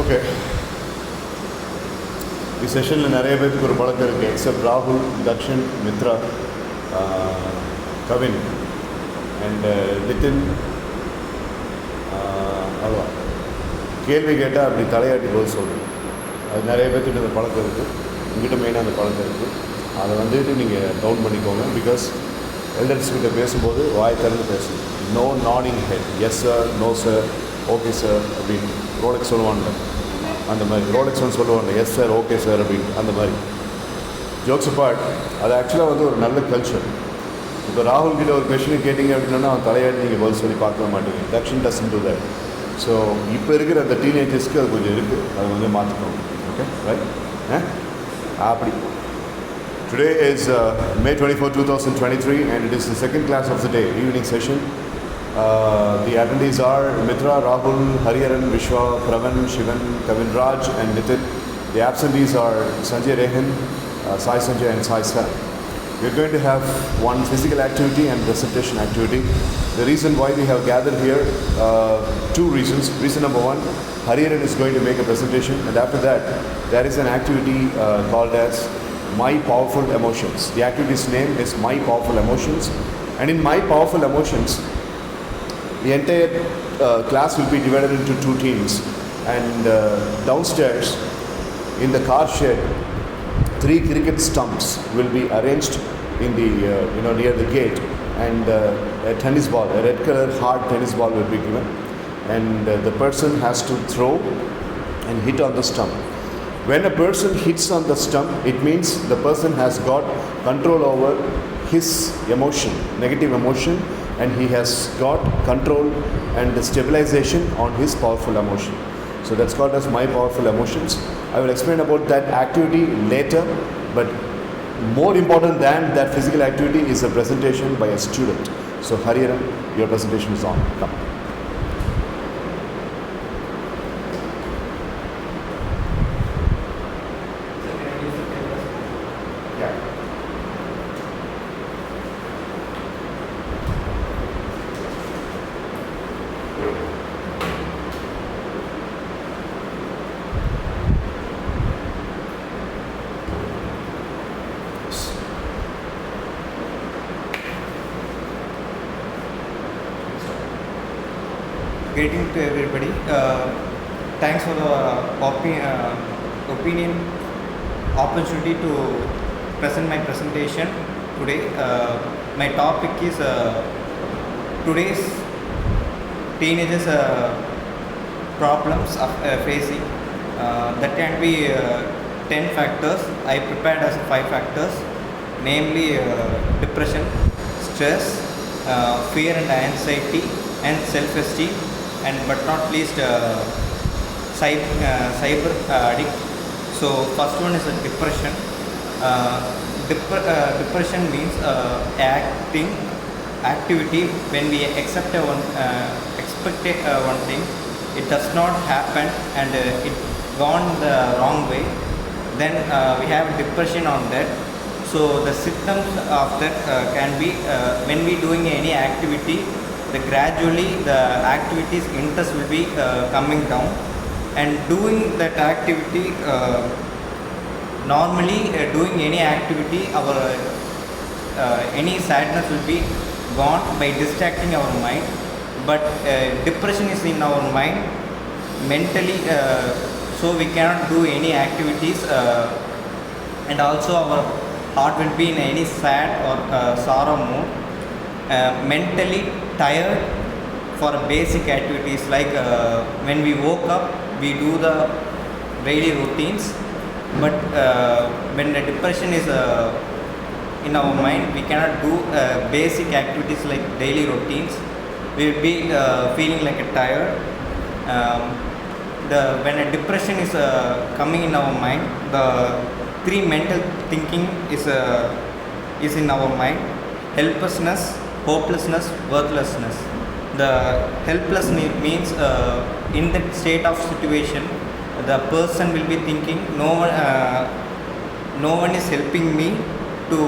Okay. This session in நிறைய பேருக்கு ஒரு பழக்கம் இருக்குது, எக்ஸப்ட் ராகுல், தக்ஷன், மித்ரா, கவின் அண்ட் நிதின். அவ்வளோ கேள்வி கேட்டால் அப்படி தலையாட்டி போது சொல்லுங்கள். அது நிறைய பேர்த்துக்கிட்ட அந்த பழக்கம் இருக்குது, உங்கள்கிட்ட மெயினாக அந்த பழக்கம் இருக்குது. அதை வந்துட்டு நீங்கள் டவுன் பண்ணிக்கோங்க. பிகாஸ் எல்டர்ஸ் கிட்ட பேசும்போது வாய் திறந்து பேசணும். No nodding head, yes sir, no sir, okay sir அப்படின்னு ரோலெக்ஸ் சொல்லுவாங்க. அந்த மாதிரி ரோலெக்ஸ் வந்து சொல்லுவாங்க, எஸ் சார், ஓகே சார் அப்படின்னு. அந்த மாதிரி ஜோக்ஸ் அப்பார்ட், அது ஆக்சுவலாக வந்து ஒரு நல்ல கல்ச்சர். இப்போ ராகுல் கிட்ட ஒரு கொஷின் கேட்டிங்க அப்படின்னா அவன் தலையாட்டி நீங்கள் பதில் சொல்லி பார்க்க மாட்டீங்க. Dakshan doesn't do that. So இப்போ இருக்கிற அந்த டீனேஜர்ஸ்க்கு அது கொஞ்சம் இருக்குது, அதை வந்து மாற்றிக்கணும். Okay, right. அப்படி Today is May 24, 2023 and it is the second class of the day, evening session. The attendees are Mitra, Rahul, Hariharan, Vishwa, Pravan, Shivan, Kavin Raj and Nitin. The absentees are Sanjay Rehan, Sai Sanjay and Sai Sam. We are going to have one physical activity and presentation activity. The reason why we have gathered here, two reasons. Reason number one, Hariharan is going to make a presentation, and after that there is an activity called as My Powerful Emotions. The activity's name is My Powerful Emotions, and in My Powerful Emotions the entire class will be divided into two teams, and downstairs in the car shed 3 cricket stumps will be arranged in the near the gate, and a tennis ball, a red color hard tennis ball will be given, and the person has to throw and hit on the stump. When a person hits on the stump, it means the person has got control over his emotion, negative emotion, and he has got control and stabilization on his powerful emotion. So that's called as My Powerful Emotions. I will explain about that activity later, but more important than that physical activity is a presentation by a student. So Hariharan, your presentation is on. Come. Greeting to everybody. Thanks for the opinion opportunity to present my presentation today. My topic is today's teenagers problems of facing. That can be 10 factors. I prepared as 5 factors, namely depression, stress, fear and anxiety, and self-esteem, and but not least cyber addict. So first one is depression. Depression means activity when we expect one thing, it does not happen and it gone the wrong way, then we have depression on that. So the symptoms of that can be when we doing any activity, gradually the activity's interest will be coming down, and doing that activity, normally doing any activity, our any sadness will be gone by distracting our mind. But depression is in our mind mentally, so we cannot do any activities, and also our heart will be in any sad or sorrow mode. Mentally tired for basic activities like when we woke up, we do the daily routines, but when the depression is in our mind, we cannot do basic activities like daily routines. We will be feeling like a tired. When a depression is coming in our mind, the 3 mental thinking is in our mind: helplessness, hopelessness, worthlessness. The helplessness means in that state of situation, the person will be thinking no one is helping me to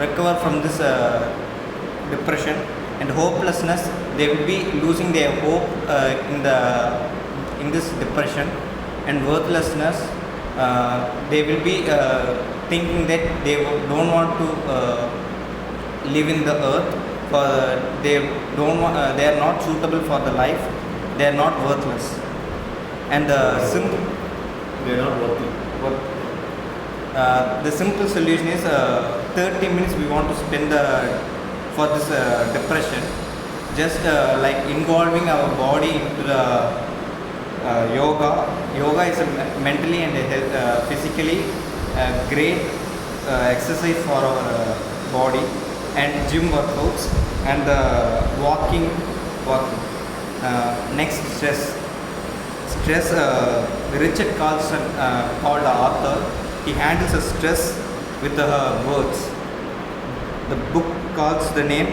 recover from this depression. And hopelessness, they will be losing their hope in this depression. and worthlessness. They will be thinking that they don't want to live in the earth, for they don't want, they are not suitable for the life, they are not worthless. And They are not worthy. the simple solution is 30 minutes we want to spend for this depression, just like involving our body into the yoga. Yoga is a mentally and physically great exercise for our body, and gym workouts and walking. Next, stress. Richard Carlson, called the author, he handles the stress with the words. The book calls the name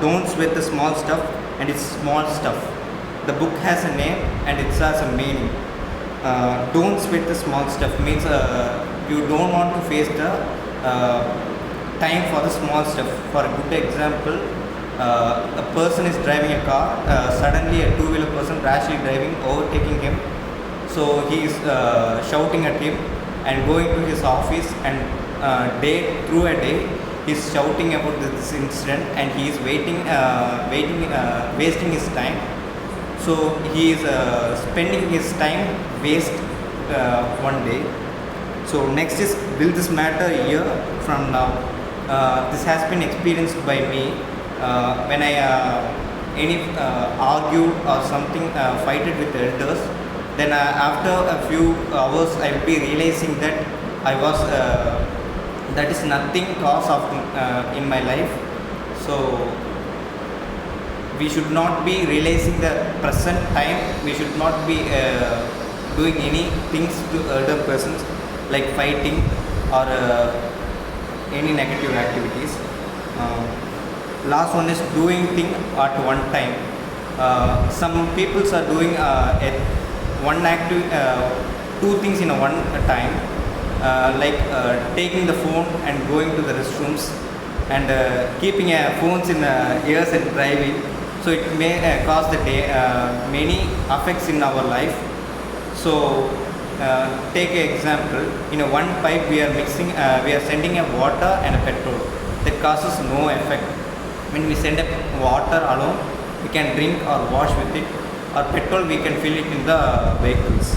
Don't Sweat the Small Stuff, and it's small stuff. The book has a name and it has a meaning. Don't sweat the small stuff means you don't want to face the time for the small stuff. For a good example, a person is driving a car, suddenly a two-wheeler person rashly driving, overtaking him. So he is shouting at him and going to his office, and day through a day he is shouting about this incident, and he is wasting his time. So he is spending his time waste one day. So next is, will this matter a year from now? This has been experienced by me when I argued or something, fighted with elders. Then after a few hours, I will be realizing that I was that is nothing cause of in my life. So we should not be realizing the present time. We should not be doing any things to elder persons like fighting or any negative activities. Last one is doing thing at one time. Some people are doing two things in a one time, like taking the phone and going to the restrooms, and keeping phones in ears and driving. So it may cause many effects in our life. So take an example. In a one pipe we are sending a water and a petrol. That causes no effect. When we send a water alone, we can drink or wash with it, or petrol we can fill it in the vehicles.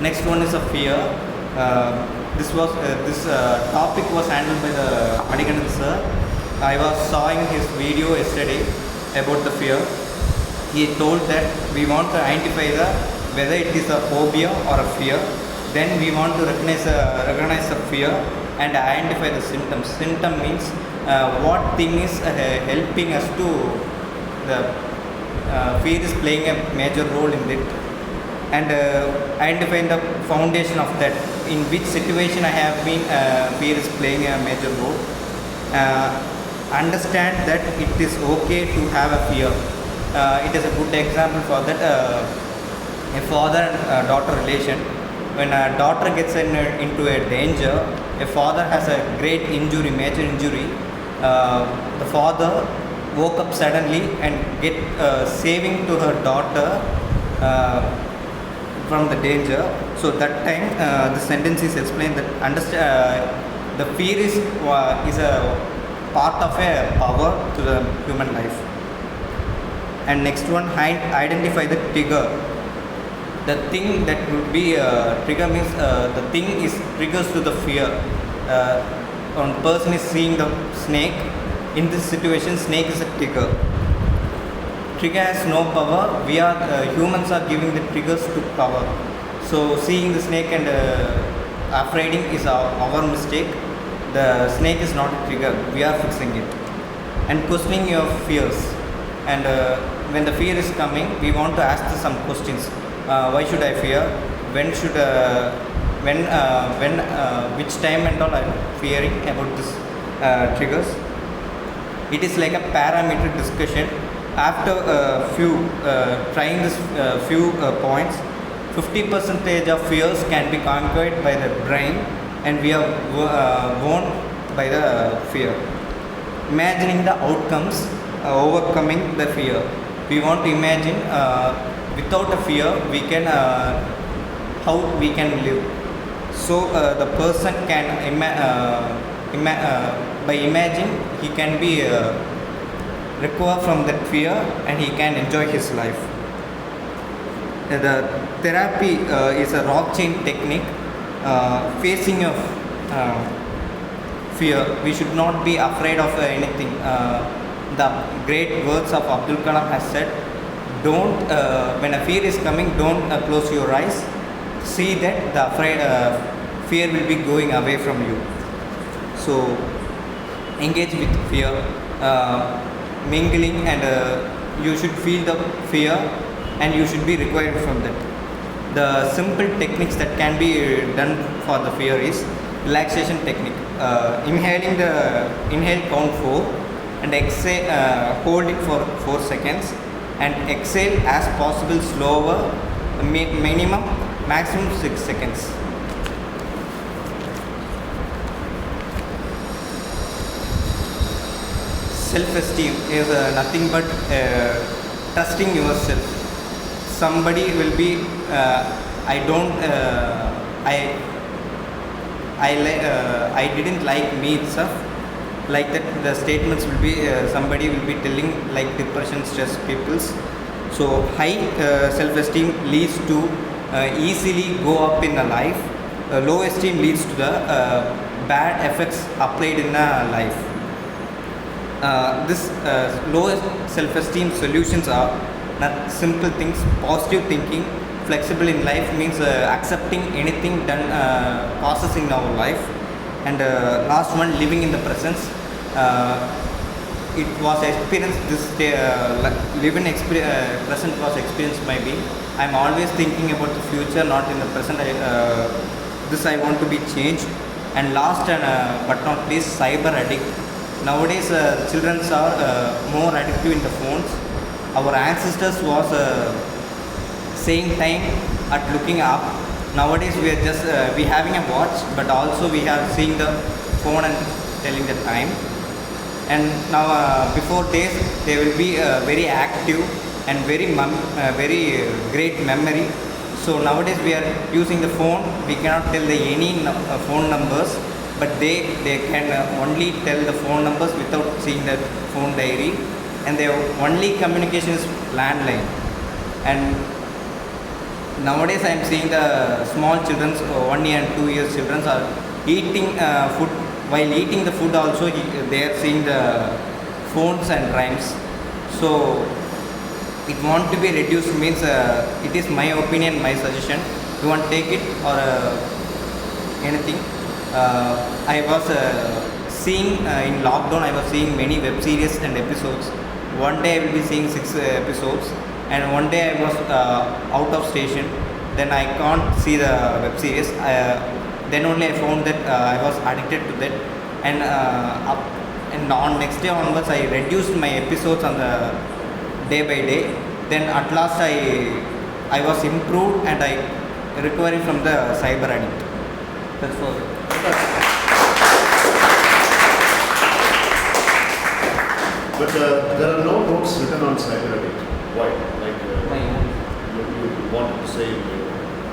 Next one is a fear. This topic was handled by the Manikandan sir. I was sawing his video yesterday about the fear. He told that we want to identify whether it is a phobia or a fear. Then we want to recognize the fear and identify the symptoms. Symptom means what thing is helping us to the fear is playing a major role in it, and identifying the foundation of that. In which situation I have been fear is playing a major role. Understand that it is okay to have a fear. It is a good example for that. A father and daughter relation. When a daughter gets into a danger, a father has a great injury, major injury. The father woke up suddenly and get saving to her daughter from the danger. So that time the sentence is explained that the fear is a part of a power to the human life. And next one, identify the trigger. The thing that would be trigger means the thing is triggers to the fear. One person is seeing the snake. In this situation, snake is a trigger. Trigger has no power. We are humans are giving the triggers to power. So seeing the snake and afraiding is our mistake. The snake is not a trigger. We are fixing it. And questioning your fears. And when the fear is coming, we want to ask some questions. Why should I fear? When should which time and all I am fearing about this triggers? It is like a parameter discussion. After trying this few points, 50% of fears can be conquered by the brain, and we are won by the fear. imagining the outcomes, overcoming the fear. We want to imagine without a fear we can how we can live. So the person can by imagine he can be recover from that fear and he can enjoy his life. The therapy is a rock chain technique. Facing of fear, we should not be afraid of anything. The great words of Abdul Kalam has said, don't when a fear is coming, don't close your eyes. See that the fear will be going away from you. So engage with fear, mingling, and you should feel the fear and you should be required from that. The simple techniques that can be done for the fear is relaxation technique. Inhale count 4 and exhale, hold it for 4 seconds and exhale as possible slower, minimum maximum 6 seconds. Self-esteem is nothing but trusting yourself. Somebody will be I don't I didn't like me itself, like that the statements will be somebody will be telling like depression, stress peoples. So high self-esteem leads to easily go up in a life. Low esteem leads to the bad effects applied in a life. This low self-esteem solutions are not simple things. Positive thinking, flexible in life means accepting anything done passes in our life. And last one, living in the presence. It was experienced this present was experienced by me. I'm always thinking about the future, not in the present. This I want to be changed. And last and but not least, cyber addict. Nowadays children are more addictive in the phones. Our ancestors was saying time at looking up. Nowadays we are just we having a watch, but also we are seeing the phone and telling the time. And now before days they will be very active and very great memory. So nowadays we are using the phone. We cannot tell any phone numbers, but they can only tell the phone numbers without seeing the phone diary. And their only communication is landline. And nowadays I am seeing the small children, 1 year and 2 years children are eating food. While eating the food also they are seeing the phones and rhymes. So it want to be reduced means it is my opinion, my suggestion. You want to take it or anything. I was seeing in lockdown I was seeing many web series and episodes. One day I will be seeing 6 episodes, and one day I was out of station, then I can't see the web series. Then only I found that I was addicted to that, and on next day onwards I reduced my episodes on the day by day. Then at last I was improved and I recovered from the cyber addict. That's all. But there are no books written on cyber addict. Why? Like you wanted to say.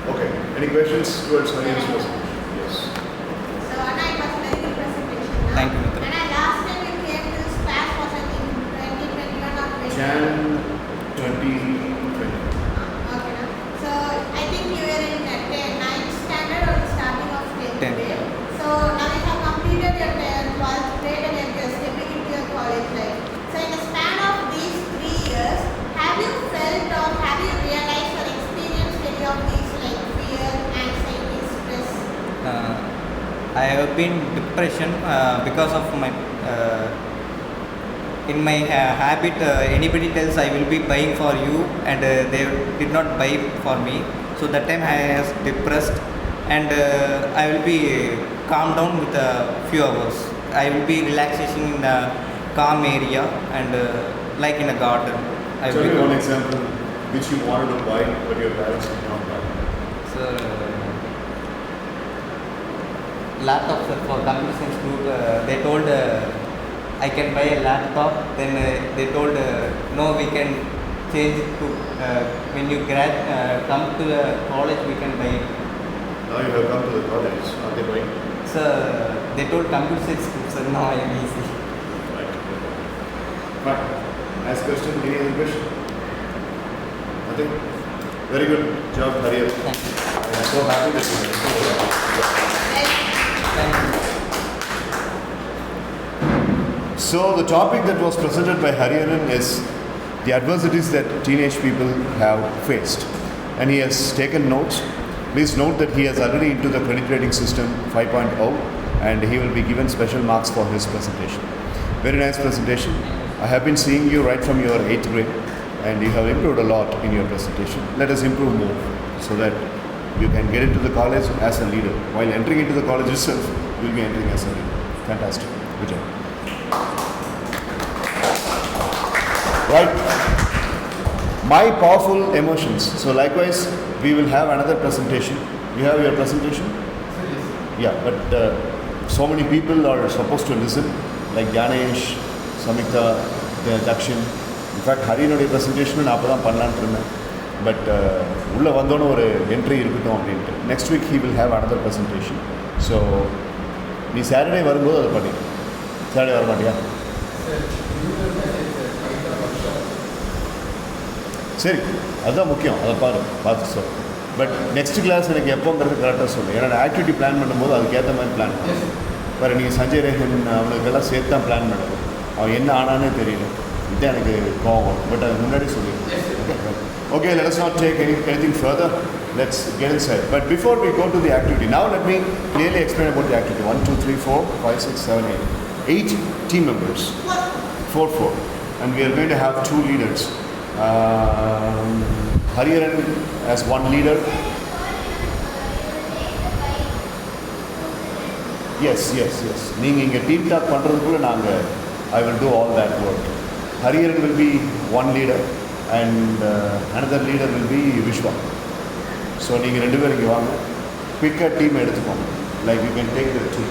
Okay. Any questions towards Mariam's question? Yes. So Anna, it was a very good presentation. Thank you, Mitra. And last time you came to this class was I think 2021 or 20. Jan 2020. Okay. Now. So I think you were in 9th standard or the starting of 10th 10th. grade. So now you have completed your 12th grade and you're stepping into your college life. So in the span of these 3 years, have you felt or have you realized or experienced any of these like fear, anxiety, stress? I have been depression because of my in my habit. Anybody tells I will be buying for you, and they did not buy for me. So that time I was depressed, and I will be calm down with a few hours. I will be relaxation in a calm area and like in a garden. I Tell will me be one example which you wanted to buy but your parents did not buy. So, laptop for computer science group. They told I can buy a laptop. Then they told, no, we can change it to when you come to the college, we can buy it. Now you have come to the college. Are they buying? So they told computer science. So now I am easy. Right. Fine. Nice question. Any other question? Nothing? Very good job, Harrier. Thank you. I am so happy that you Thank you. So the topic that was presented by Hariharan is the adversities that teenage people have faced. And he has taken notes. Please note that he is already into the credit rating system 5.0 and he will be given special marks for his presentation. Very nice presentation. I have been seeing you right from your 8th grade and you have improved a lot in your presentation. Let us improve more so that you can get into the college as a leader. While entering into the college itself, you will be entering as a leader. Fantastic. Good job. Right. My powerful emotions. So likewise, we will have another presentation. You have your presentation? Yeah, but so many people are supposed to listen, like Ganesh, Samikta, Dakshin. In fact, Harinuடைய presentation நான் அப்போ தான் பண்ணலான்னு இருந்தேன். But உள்ளே வந்தோன்னு ஒரு entry இருக்கட்டும் அப்படின்ட்டு. Next week he will have another presentation. So நீ சாட்டர்டே வரும்போது அதை பண்ணி. சாட்டர்டே வர மாட்டியா? சரி, அதுதான் முக்கியம். அதை பார்த்து சொல். பட் நெக்ஸ்ட் கிளாஸ் எனக்கு எப்போங்கிறது கரெக்டாக சொல்லு. ஏன்னா நான் ஆக்டிவிட்டி பிளான் பண்ணும்போது அதுக்கேற்ற மாதிரி பிளான் பண்ணுவேன். வேறு நீங்கள் சஞ்சய் ரேகன் அவனுக்கெல்லாம் சேர்த்து தான் பிளான் பண்ணணும். அவன் என்ன ஆனானே தெரியல. இதுதான் எனக்கு கோவம். பட் அது முன்னாடி சொல்லிடுவேன். Okay, let us not take anything further. Let's get inside. But before we go to the activity, now let me clearly explain about the activity. 1, 2, 3, 4, 5, 6, 7, 8. 8 team members. 4. And we are going to have 2 leaders. Hariharan as one leader. Yes. நீங்கள் இங்கே team talk பண்ணுறதுக்குள்ள I will do all that work. Hariharan will be one leader and another leader will be Vishwa. So நீங்கள் ரெண்டு பேரும் இங்கே வாங்க. குயிக்காக team எடுத்துக்கோங்க. Like you can take the team.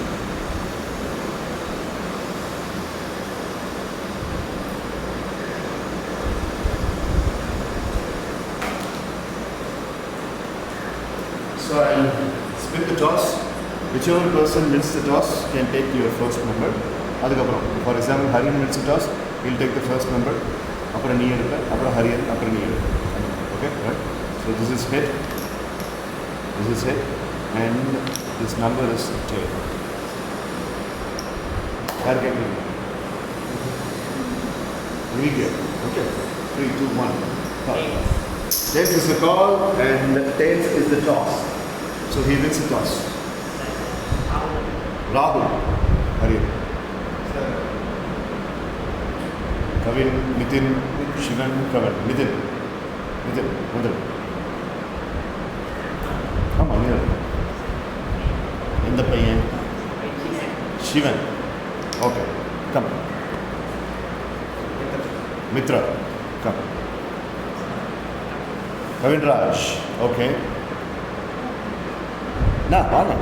So I'll spin the toss. Whichever person wins the toss can take your first number. அதுக்கப்புறம் for example ஹரியன் wins the toss, he'll take the first number. அப்புறம் நீ எடுப்ப, அப்புறம் ஹரியன், அப்புறம் நீ எடுப்ப. Okay, right? So this is head, and this number is tail. யார் கேட்குறீங்க? Medium. Okay. 3, 2, 1. Tails is the call and tails is the toss. So he wins the toss. Rahul. Hariharan. Kavin, Nitin, Shivan, Kavan. Nitin. Mudal. Come on, here. In the payyan. Shivan. Okay. Come. Mitra. Come. Kavin Raj. Okay. வாங்க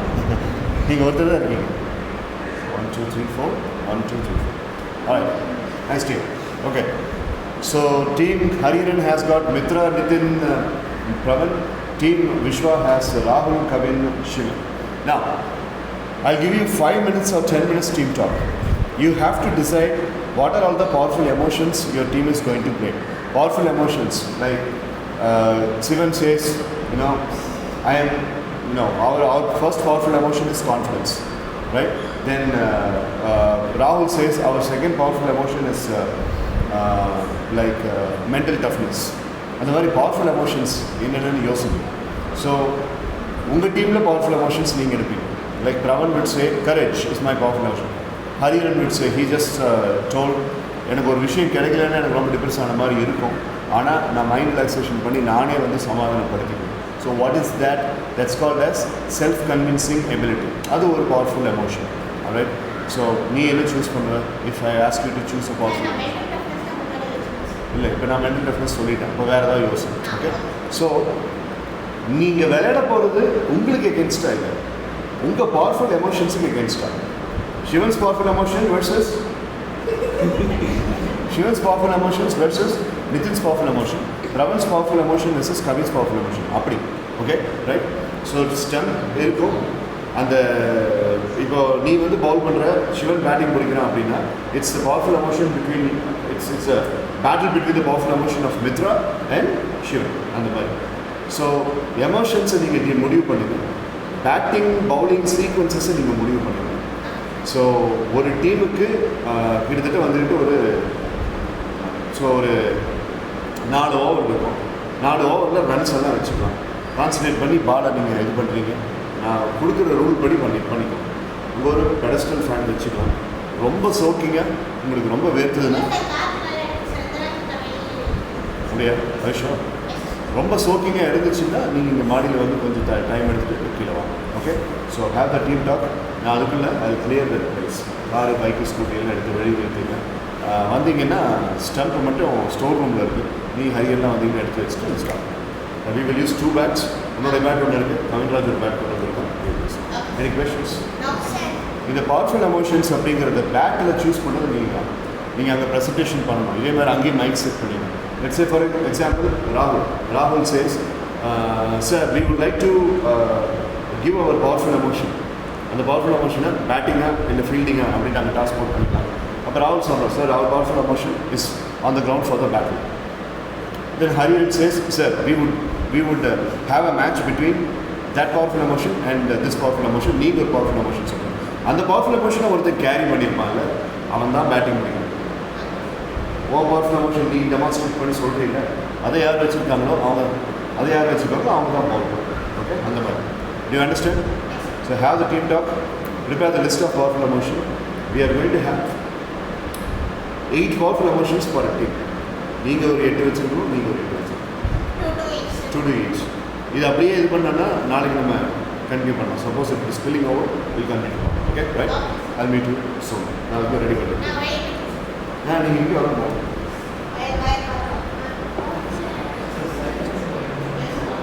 நீங்கள் ஒருத்தர் தான் இருக்கீங்க. 1, 2, 3, 4. 1, 2, 3, 4. All right. Nice team. Okay. So team Hariharan has got Mitra, Nitin, Pravan. Team Vishwa has Rahul, Kavin, Shivan. Now, I'll give you 5 minutes or 10 minutes team talk. You have to decide what are all the powerful emotions your team is going to play. Powerful emotions like Sivan says, I am. Our first powerful emotion is confidence, right? Then Rahul says our second powerful emotion is mental toughness. And the very powerful emotions in and yosini. So, unga team la powerful emotions neenga edupinga. Like Pravan would say, courage is my powerful emotion. Hariharan would say, he just told, எனக்கு ஒரு விஷயம் கிடைக்கலன்னா எனக்கு ரொம்ப depress ஆன மாதிரி இருக்கும். ஆனால் நான் மைண்ட் ரிலாக்ஸேஷன் பண்ணி நானே சமாதானப்படுத்திக்குவேன். So what is that? That's called as self-convincing ability. That's a powerful emotion. Alright? So, you choose from if I ask you to choose a powerful emotion. No, I'm mental toughness. Okay? So, you will against it. Your powerful emotions against it. Shivan's powerful emotion versus Shivan's powerful emotions versus Nitin's powerful emotion. Ravan's powerful emotion versus Kavi's powerful emotion. அப்படி okay right. So stem இருக்கும். அந்த இப்போ நீ வந்து பவுல் பண்ணுற, Sivan batting பிடிக்கிறான் அப்படின்னா it's the powerful emotion between it's a battle between the powerful emotion of Mitra and Sivan அந்த மாதிரி. ஸோ எமோஷன்ஸை நீங்கள் முடிவு பண்ணுங்க, பேட்டிங் பவுலிங் சீக்வன்சஸை நீங்கள் முடிவு பண்ணுங்க. ஸோ ஒரு டீமுக்கு கிட்டத்தட்ட வந்துட்டு ஒரு 4 ஓவர் இருக்கும். 4 ஓவரில் ரன்ஸ் எல்லாம் வச்சுக்கலாம். கான்சன்ட்ரேட் பண்ணி பாலை நீங்கள் இது பண்ணுறீங்க. நான் கொடுக்குற ரூல் படி பண்ணிக்கோ. உங்கள் ஒரு பெடஸ்டல் ஃபேன் வச்சுக்கலாம். ரொம்ப சோக்கிங்காக உங்களுக்கு ரொம்ப வேர்த்துதுன்னா அப்படியா ஐஷோ ரொம்ப சோக்கிங்காக எடுத்துச்சுன்னா நீங்கள் இங்கே மாடியில் வந்து கொஞ்சம் டைம் எடுத்துகிட்டு கீழே வாங்க. Okay. So have the team talk. நான் அதுக்குள்ளே அது clear the prize. Car bike scooty எல்லாம் எடுத்து வெளியே நிறுத்திங்க. வந்தீங்கன்னா ஸ்டம்ப் மட்டும் ஸ்டோர் ரூமில் இருக்குது. நீ ஹரியெல்லாம் வந்தீங்கன்னா எடுத்து வச்சுட்டு start. We will use 2 bats. உன்னோட பேட் ஒன்று இருக்குது, கவின்ராஜ் ஒரு பேட் கொண்டு வந்துருக்கோம். Any questions? இந்த பவர்ஃபுல் எமோஷன்ஸ் அப்படிங்கிறத பேட்டில் சூஸ் பண்ணது நீங்கள் அங்கே ப்ரெசன்டேஷன் பண்ணணும். இதே மாதிரி அங்கேயும் மைக் செட் பண்ணிங்க. லெட்ஸ் சே ஃபார் எக்ஸாம்பிள் ராகுல் says sir we would like to give our powerful emotion. அந்த பவர்ஃபுல் எமோஷனை பேட்டிங்காக இல்லை ஃபீல்டிங்காக அப்படின்ட்டு அங்கே டாஸ்க் போட் பண்ணிக்கலாம். அப்போ ராகுல் சொல்கிறோம் sir our powerful emotion is on the ground for the battle. Then Hari says, sir, we would have a match between that powerful emotion and this powerful emotion. நீங்க ஒரு பவர்ஃபுல் எமோஷன் சொல்லுங்கள். அந்த powerful எமோஷனை ஒருத்தர் carry பண்ணியிருப்பாங்க, அவன் தான் batting பண்ணிக்கணும். Powerful emotion நீ டெமான்ஸ்ட்ரேட் பண்ணி சொல்கிறீங்க, அதை யார் வச்சுருக்காங்களோ அவங்க தான் பவுல் பண்ணுவாங்க. ஓகே, அந்த மாதிரி. Do you understand? So have the team talk, prepare the list of powerful emotion. We are going to have 8 powerful emotions for a team. நீங்கள் ஒரு 8 வச்சுருக்கணும், நீங்கள் ஒரு 8 வச்சுருக்கணும். 2 to each. இது அப்படியே இது பண்ணோன்னா நாளைக்கு நம்ம கண்டினியூ பண்ணலாம். சப்போஸ் இப்படி spelling over will continue. Okay right. I'll meet you soon. நான் ரெடி பண்ணுறேன். நீங்கள் இங்கே வரணும்.